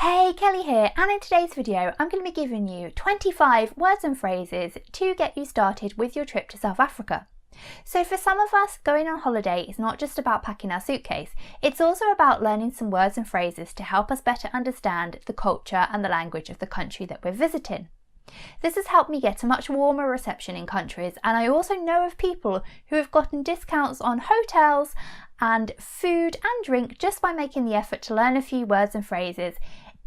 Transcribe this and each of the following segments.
Hey, Kelly here, and in today's video I'm going to be giving you 25 words and phrases to get you started with your trip to South Africa. So for some of us, going on holiday is not just about packing our suitcase, it's also about learning some words and phrases to help us better understand the culture and the language of the country that we're visiting. This has helped me get a much warmer reception in countries, and I also know of people who have gotten discounts on hotels and food and drink just by making the effort to learn a few words and phrases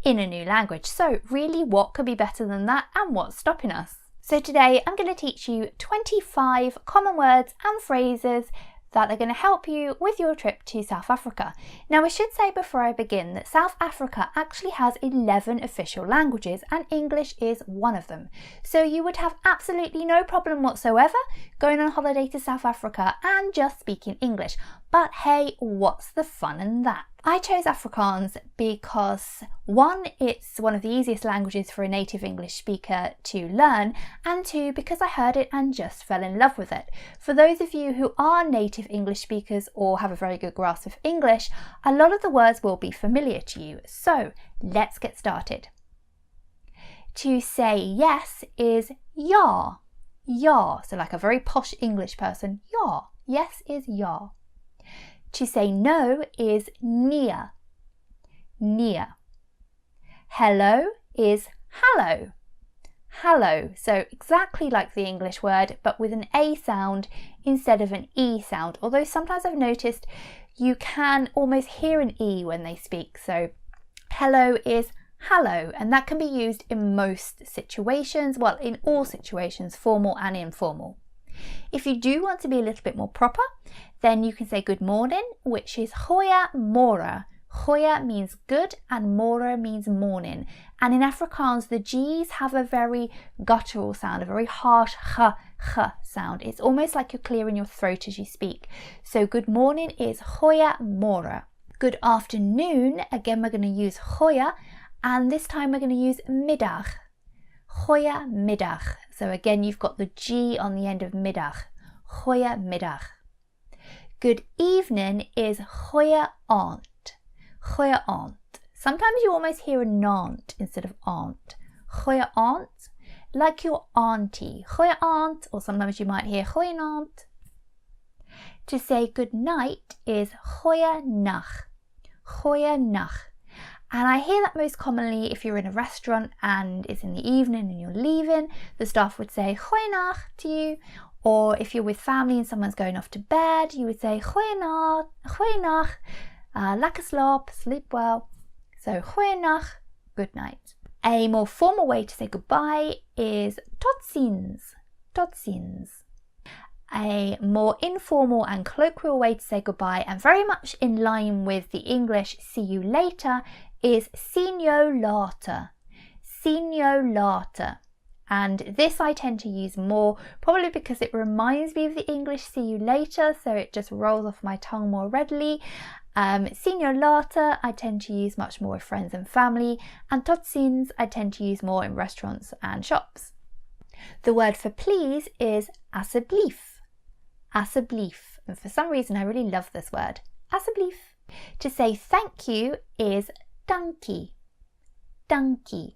in a new language. So really, what could be better than that, and what's stopping us? So today I'm going to teach you 25 common words and phrases that are going to help you with your trip to South Africa. Now I should say before I begin that South Africa actually has 11 official languages and English is one of them. So you would have absolutely no problem whatsoever going on holiday to South Africa and just speaking English. But hey, what's the fun in that? I chose Afrikaans because one, it's one of the easiest languages for a native English speaker to learn, and two, because I heard it and just fell in love with it. For those of you who are native English speakers or have a very good grasp of English, a lot of the words will be familiar to you. So let's get started. To say yes is ja. Ja. So like a very posh English person, ja. Yes is ja. To say no is nee. Nee. Hello is hallo. Hallo. So exactly like the English word, but with an A sound instead of an E sound. Although sometimes I've noticed you can almost hear an E when they speak. So hello is hallo, and that can be used in most situations. Well, in all situations, formal and informal. If you do want to be a little bit more proper, then you can say good morning, which is goeiemôre. Goeie means good and môre means morning. And in Afrikaans, the G's have a very guttural sound, a very harsh h sound. It's almost like you're clearing your throat as you speak. So good morning is goeiemôre. Good afternoon, again we're going to use goeie, and this time we're going to use middag. Goeiemiddag. So again, you've got the G on the end of middag. Goeiemiddag. Good evening is goeienaand. Goeienaand. Sometimes you almost hear a nant instead of aunt. Goeienaand, like your auntie. Goeienaand, or sometimes you might hear goeienaand. To say good night is goeienag. Goeienag. And I hear that most commonly if you're in a restaurant and it's in the evening and you're leaving, the staff would say goeienag to you. Or if you're with family and someone's going off to bed, you would say goeienag, goeienag, lekker slaap, sleep well. So goeienag, good night. A more formal way to say goodbye is totsiens, totsiens. A more informal and colloquial way to say goodbye, and very much in line with the English see you later, is sien jou later. Sien jou later. And this I tend to use more, probably because it reminds me of the English see you later, so it just rolls off my tongue more readily. Sien jou later I tend to use much more with friends and family, and totsiens I tend to use more in restaurants and shops. The word for please is asseblief. Asseblief. And for some reason I really love this word. Asseblief. To say thank you is dankie. Dankie.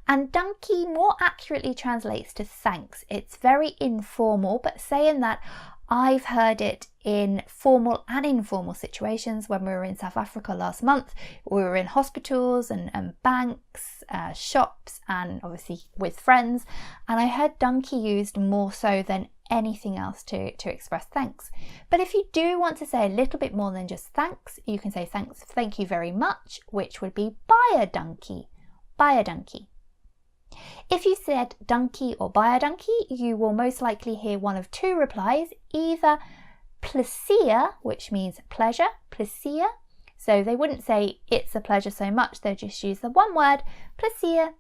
And dankie more accurately translates to thanks. It's very informal, but saying that, I've heard it in formal and informal situations. When we were in South Africa last month, we were in hospitals and banks, shops, and obviously with friends. And I heard dankie used more so than anything else to express thanks. But if you do want to say a little bit more than just thanks, you can say thanks, thank you very much, which would be baie dankie. Baie dankie. If you said dankie or baie dankie, you will most likely hear one of two replies, either Plesier, which means pleasure, Plesier. So they wouldn't say it's a pleasure so much, they'll just use the one word, Plesier.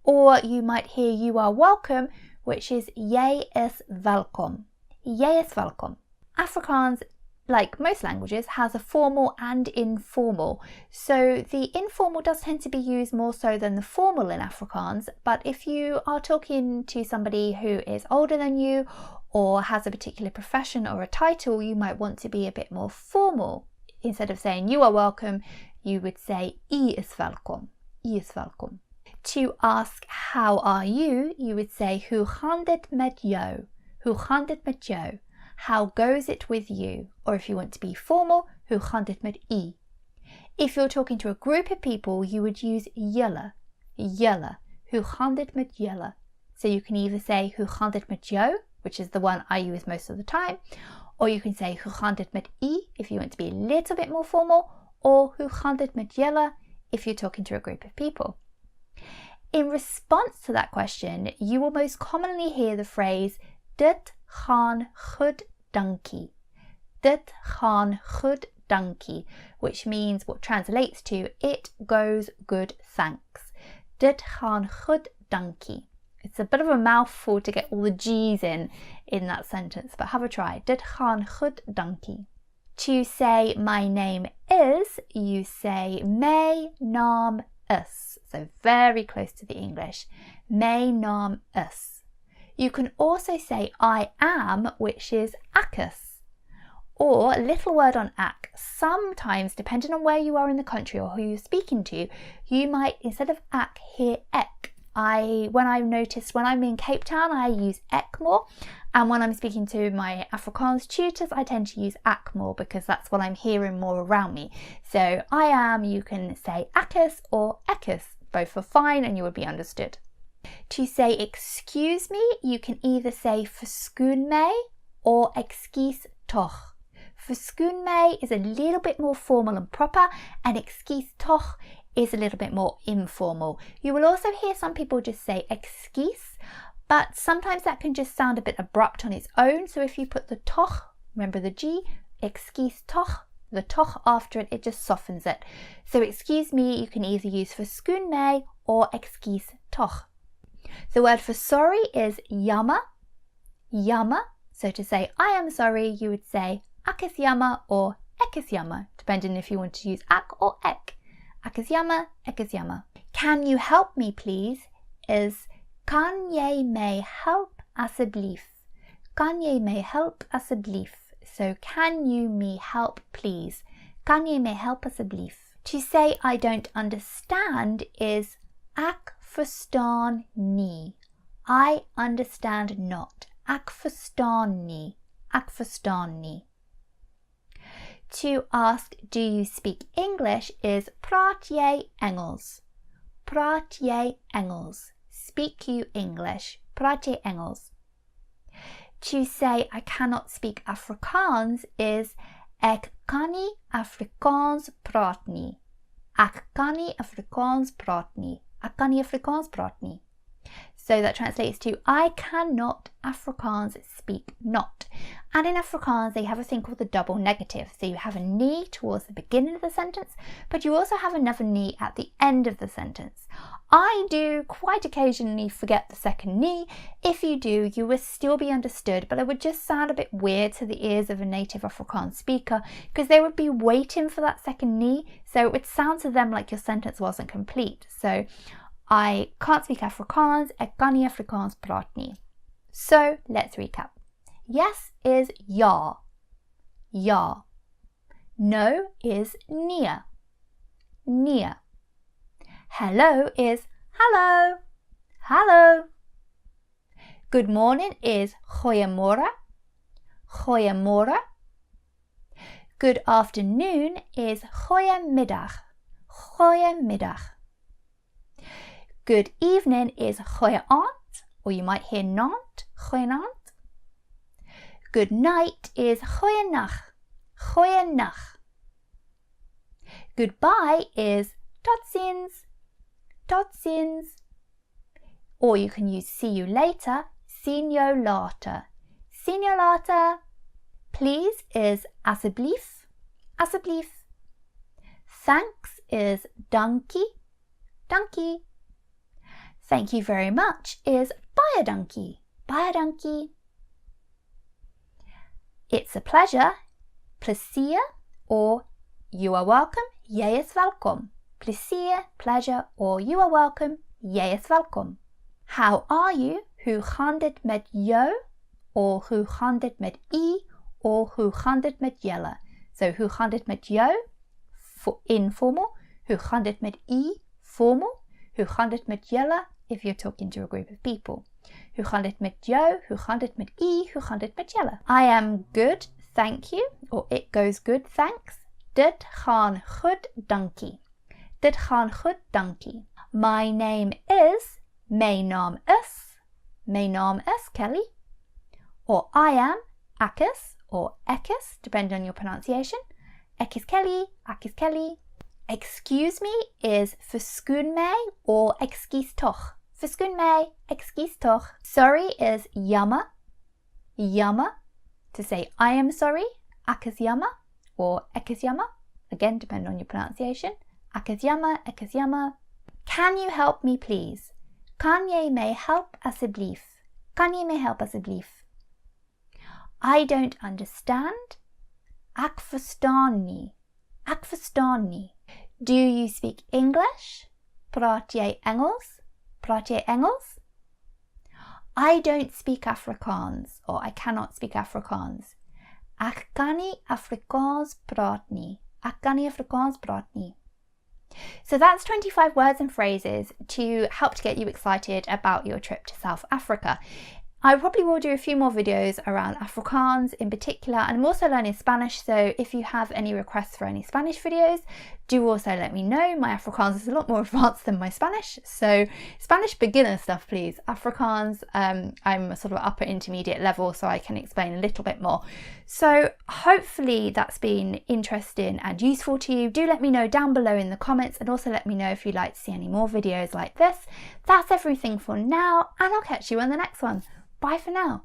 Or you might hear you are welcome, which is jy is welkom. Jy is welkom. Afrikaans, like most languages, has a formal and informal. So the informal does tend to be used more so than the formal in Afrikaans, but if you are talking to somebody who is older than you or has a particular profession or a title, you might want to be a bit more formal. Instead of saying you are welcome, you would say jy is welkom. I is welkom. To ask how are you, you would say hoe gaan dit met jou? Hoe gaan dit met jou? How goes it with you? Or if you want to be formal, hoe gaan dit met I? If you're talking to a group of people, you would use julle. Julle. Hoe gaan dit met julle? So you can either say hoe gaan dit met jou, which is the one I use most of the time, or you can say hoe gaan dit met I if you want to be a little bit more formal, or hoe gaan dit met julle if you're talking to a group of people. In response to that question, you will most commonly hear the phrase dit gaan goed, dankie. Dit gaan goed, dankie, which means what translates to it goes good, thanks. Dit gaan goed, dankie. It's a bit of a mouthful to get all the G's in that sentence, but have a try. Dit gaan goed, dankie. To say my name is, you say my naam is. So very close to the English. My naam is. You can also say I am, which is ekkus. Or a little word on ak. Sometimes, depending on where you are in the country or who you're speaking to, you might, instead of ak, hear ek. When I'm in Cape Town, I use ek more. And when I'm speaking to my Afrikaans tutors, I tend to use ak more because that's what I'm hearing more around me. So I am, you can say ekkus or ekkus. Both are fine and you would be understood. To say excuse me, you can either say verskoon my or ekskuus toch. Verskoon my is a little bit more formal and proper, and ekskuus toch is a little bit more informal. You will also hear some people just say ekskuus, but sometimes that can just sound a bit abrupt on its own. So if you put the toch, remember the G, ekskuus toch, the toch after it, it just softens it. So excuse me, you can either use verskoon my or ekskuus toch. The word for sorry is jammer, jammer. So to say I am sorry, you would say ek is jammer or ek is jammer, depending if you want to use ak or ek. Ek is jammer, ek is jammer. Can you help me please is kan jy my help asseblief? Kan jy my help asseblief? So can you me help please? Kan jy my help asseblief? To say I don't understand is ek verstaan nie. I understand not. Ek verstaan nie. Ek verstaan nie. To ask do you speak English is praat jy Engels? Praat jy Engels? Speak you English? Praat jy Engels? To say I cannot speak Afrikaans is ek kan nie Afrikaans praat nie. Ek kan nie Afrikaans praat nie. Ek kan nie Afrikaans praat nie. So that translates to I cannot Afrikaans speak not. And in Afrikaans they have a thing called the double negative. So you have a nie towards the beginning of the sentence, but you also have another nie at the end of the sentence. I do quite occasionally forget the second nie. If you do, you will still be understood, but it would just sound a bit weird to the ears of a native Afrikaans speaker because they would be waiting for that second nie. So it would sound to them like your sentence wasn't complete. So I can't speak Afrikaans, ek kan nie Afrikaans praat nie. So let's recap. Yes is ja. Ja. No is nee. Nee. Hello is hallo. Hallo. Good morning is goeiemôre. Goeiemôre. Good afternoon is goeiemiddag. Goeiemiddag. Good evening is goeienaand, or you might hear naand, goeienaand. Good night is goeienag, goeienag. Goodbye is totsiens, totsiens. Or you can use see you later, sien jou later, sien jou later. Please is asseblief, asseblief. Thanks is dankie, dankie. Thank you very much is baie dankie, baie dankie. It's a pleasure, plesier, or you are welcome, jy is welkom. Plesier, pleasure, or you are welcome, jy is welkom. How are you? Hoe gaan dit met jou? Or hoe gaan dit met I? Or hoe gaan dit met julle? So hoe gaan dit met jou? For informal. Hoe gaan dit met I? formal. Hoe gaan dit met julle if you're talking to a group of people. Hoe gaan dit met jou? Hoe gaan dit met u? Hoe gaan dit met julle? I am good, thank you. Or it goes good, thanks. Dit gaan goed, dankie. Dit gaan goed, dankie. My name is, my naam is. My naam is Kelly. Or I am, Akis or Ekis, depending on your pronunciation. Ek is Kelly, ek is Kelly. Excuse me is verskoon my or ekskuus toch. Verskoon my, ekskuus toch. Sorry is jammer. Jammer. To say I am sorry, ek is jammer or ek is jammer. Again, depending on your pronunciation. Ek is jammer, ek is jammer. Can you help me please? Kan jy my help asseblief? Kan jy my help asseblief? I don't understand. Ek verstaan nie. Ek verstaan nie. Do you speak English? Praat jy Engels? Praat jy Engels? I don't speak Afrikaans or I cannot speak Afrikaans. Ek kan nie Afrikaans praat nie. Ek kan nie Afrikaans praat nie. So that's 25 words and phrases to help to get you excited about your trip to South Africa. I probably will do a few more videos around Afrikaans in particular, and I'm also learning Spanish, so if you have any requests for any Spanish videos, do also let me know. My Afrikaans is a lot more advanced than my Spanish, so Spanish beginner stuff please. Afrikaans, I'm a sort of upper intermediate level, so I can explain a little bit more. So hopefully that's been interesting and useful to you. Do let me know down below in the comments, and also let me know if you'd like to see any more videos like this. That's everything for now, and I'll catch you on the next one. Bye for now.